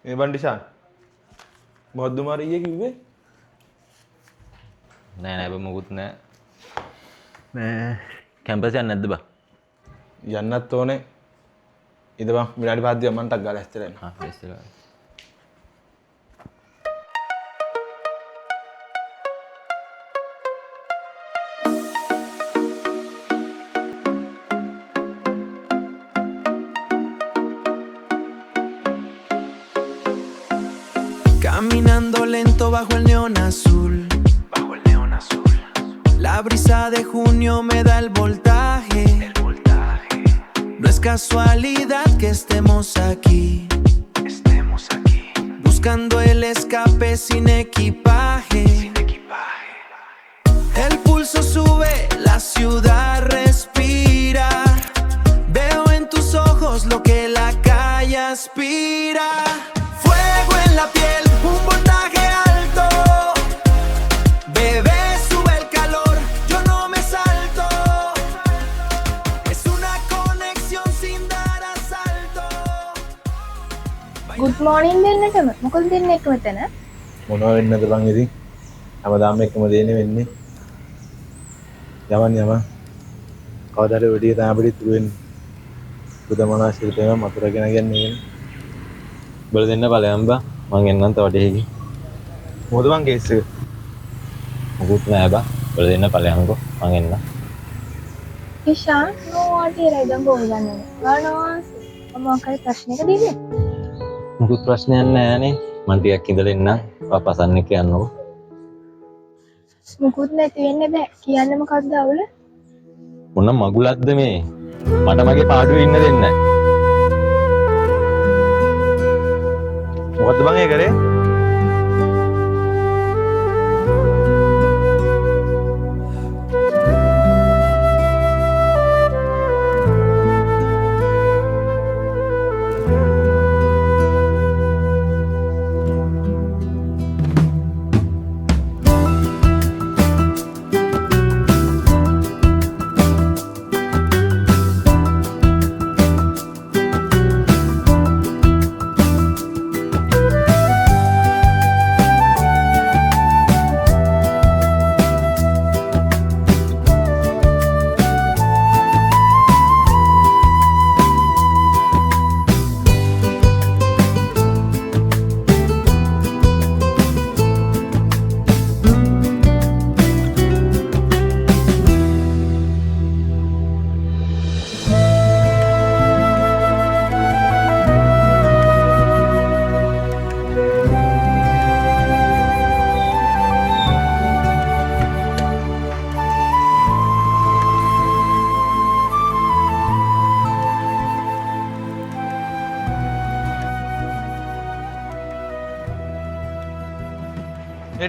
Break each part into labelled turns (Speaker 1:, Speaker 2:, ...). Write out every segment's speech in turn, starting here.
Speaker 1: මේ බණ්ඩිෂාන් මොකද්ද මාර ඊයේ කිව්වේ?
Speaker 2: නෑ බා මොකුත් නෑ. මේ කැම්පස් යන්නේ නැද්ද බා?
Speaker 1: යන්නත් ඕනේ. ඉතින් බං විනාඩි 5ක් දිහා මන්ටක් ගාලා ඇස්තර එන්න.
Speaker 2: ඇස්තර.
Speaker 3: Caminando lento bajo el neón azul. Bajo el neón azul. La brisa de junio me da el voltaje. El voltaje. No es casualidad que estemos aquí. Estemos aquí. Buscando el escape sin equipaje. Sin equipaje. El pulso sube, la ciudad respira. Veo en tus ojos lo que la calle aspira. Fuego en la piel, un voltaje alto. Bebé, sube el calor, yo no me salto. Es una conexión sin dar asalto.
Speaker 4: Good morning දෙන්නටම. මොකද දෙන්නේ එක මෙතන?
Speaker 1: මොනවා වෙන්නද බං ඉතින්? හැමදාම එකම දෙන්නේ වෙන්නේ. යමන්. කවදාද වෙඩිය තමයි අපිට ඉතුරු වෙන්නේ. බුදමනා ශිල්පේම මතුරගෙන යන්නේ.
Speaker 2: බල දෙන්න ඵලයන් බා. මං එන්නම් තව ඩේකි.
Speaker 1: මොකද බං කේස් එක?
Speaker 2: මොකුත් නෑ බා. බල දෙන්න ඵලයන්කෝ. මං එන්නම්.
Speaker 4: ඉෂාන් නෝවාට ඉරයිදම් බෝගන්නේ. ගන්නවා. මොකක්ද ප්‍රශ්නයක දෙන්නේ?
Speaker 2: මොකුත් ප්‍රශ්නයක් නෑනේ. මං ටිකක් ඉඳලා එන්නම්. පස්සන් එක්ක යන්නකෝ.
Speaker 4: මුකුත් නැති වෙන්න බෑ. කියන්න මොකක්ද අවුල?
Speaker 2: මොන මගුලක්ද මේ? මට මගේ පාඩුවේ ඉන්න දෙන්නේ නෑ.
Speaker 1: මොකද්ද බං ඒ කරේ?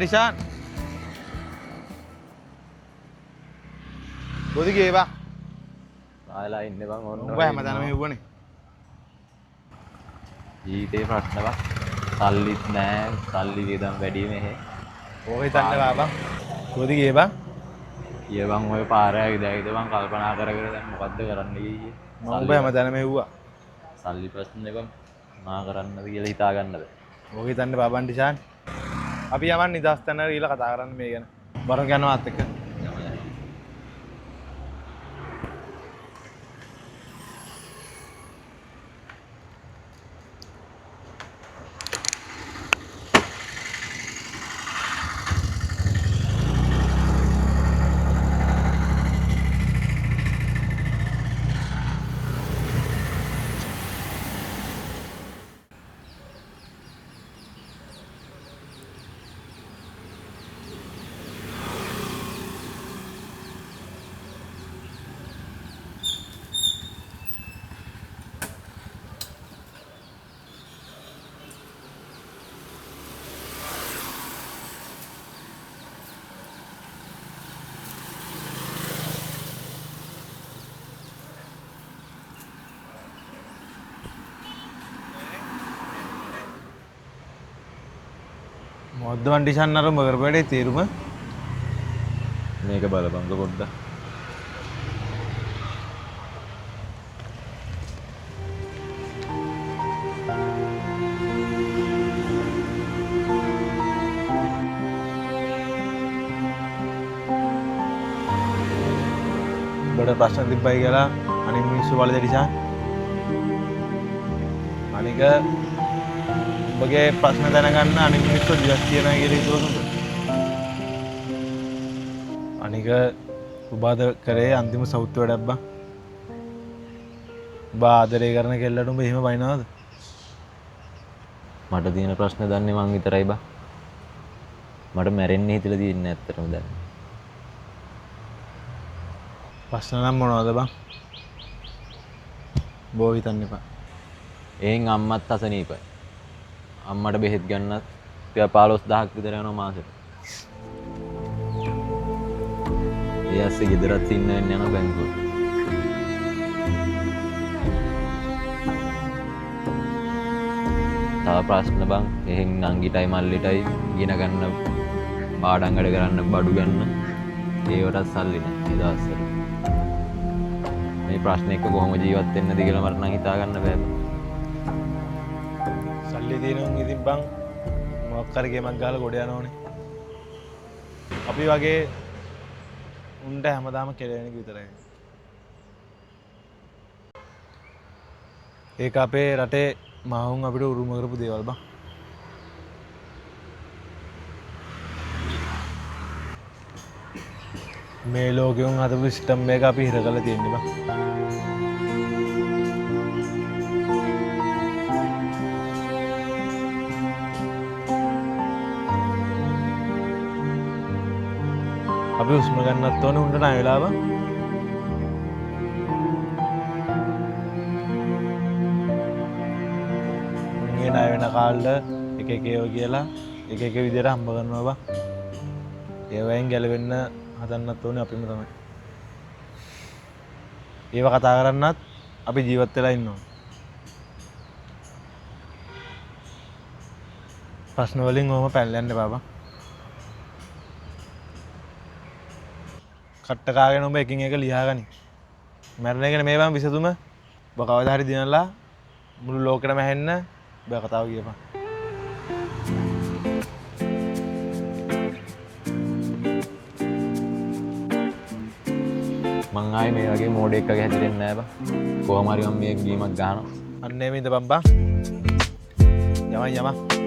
Speaker 1: ඩිෂාන් කොහොද ගියේ බං?
Speaker 2: ආයලා ඉන්නේ බං ඕන්න.
Speaker 1: උඹ හැමදාම මේ වුණේ.
Speaker 2: ජීවිතේ ප්‍රශ්න බං. සල්ලිත් නෑ. සල්ලි වේදම් වැඩි මෙහෙ.
Speaker 1: ඕක හිතන්න බං. කොහොද ගියේ බං?
Speaker 2: ඊයේ බං ඔය පාරේ ඇවිද බං කල්පනා කර දැන් මොකද්ද කරන්න ගියේ?
Speaker 1: උඹ හැමදාම මේ වුණා.
Speaker 2: සල්ලි ප්‍රශ්නේ බං. මා කරන්නද කියලා හිතා ගන්න බෑ.
Speaker 1: ඕක හිතන්න බං ඩිෂාන්. අපි යමන් නිදහස් තැනකට ගිහලා කතා කරන්න මේ ගැන. බරක් යනවා අත් එක්ක. මොකද්ද වන්ඩිෂන් අර උඹ කරපු වැඩේ තේරුම?
Speaker 2: මේක බලපං පොඩ්ඩක්.
Speaker 1: උඹට ප්‍රශ්න තිබ්බයි කියලා අනිත් මිනිස්සු වල දෙඩිසා. අනික උඹගේ ප්‍රශ්න දැනගන්න අනිත් මිනිස්සු දිවස් කියනවා කියලා හිතුවොත් අනික උඹද කරේ අන්තිම සෞත්ව වැඩක් බං. උඹ ආදරේ කරන කෙල්ලට උඹ එහෙම බයිනවද?
Speaker 2: මට තියෙන ප්‍රශ්න දන්නේ මං විතරයි බා. මට මැරෙන්න හිතලා තියෙන්නේ ඇත්තටම දැන්.
Speaker 1: ප්‍රශ්න නම් මොනවද බං? බෝ හිතන්න එපා.
Speaker 2: එහෙන් අම්මත් අසනීපයි. අම්මට බෙහෙත් ගන්නත් රුපියල් 15000ක් විතර යනවා මාසෙට. ඒ ඇස්සේ ගෙදරත් ඉන්න වෙන්න යනවා බැංකුවට. තව ප්‍රශ්න බං. එහෙන් නංගිටයි මල්ලිටයි ඉගෙන ගන්න පාඩම් වැඩ කරන්න බඩු ගන්න ඒවටත් සල්ලි නැහැ මේ දවස්වල. මේ ප්‍රශ්න එක කොහොම ජීවත් වෙන්නද කියලා මට නම් හිතා ගන්න බෑ.
Speaker 1: සල්ලි දිනුන් ඉතින් බං මොකක් හරි ගේමක් ගහලා ගොඩ යනෝනේ. අපි වගේ උන්ට හැමදාම කෙලෙන එක විතරයි. ඒක අපේ රටේ මහවුන් අපිට උරුම කරපු දේවල් බං. මේ ලෝකෙන් හදපු සිස්ටම් එක අපි හිර කරලා තියෙන්නේ බං. අපි උස්ම ගන්නත් ඕනේ උන්ට ණය වෙලා බං. මේ ණය වෙන කාලෙ එක එක ඒවා කියලා එක එක විදිහට හම්බ කරනවා බං. ඒවෙන් ගැලවෙන්න හදන්නත් ඕනේ අපිම තමයි. ඒව කතා කරන්නත් අපි ජීවත් වෙලා ඉන්න ඕනේ. ප්‍රශ්න වලින් ඔහම පැනලා යන්න එපා බං. කට්ට කාගෙන ඔබ එකින් එක ලියාගනි. මැරෙන එක නෙමෙයි බං විසඳුම. ඔබ කවදා හරි දිනලා මුළු ලෝකෙටම ඇහෙන්න ඔබ කතාව කියපන්.
Speaker 2: මං ආයේ මේ වගේ මෝඩෙක් වගේ හැදෙන්නේ නැහැ බං. කොහොම හරි මම මේ ගේමක් ගහනවා.
Speaker 1: අන්න එමෙ ඉඳපන් බං. යමයි යමයි.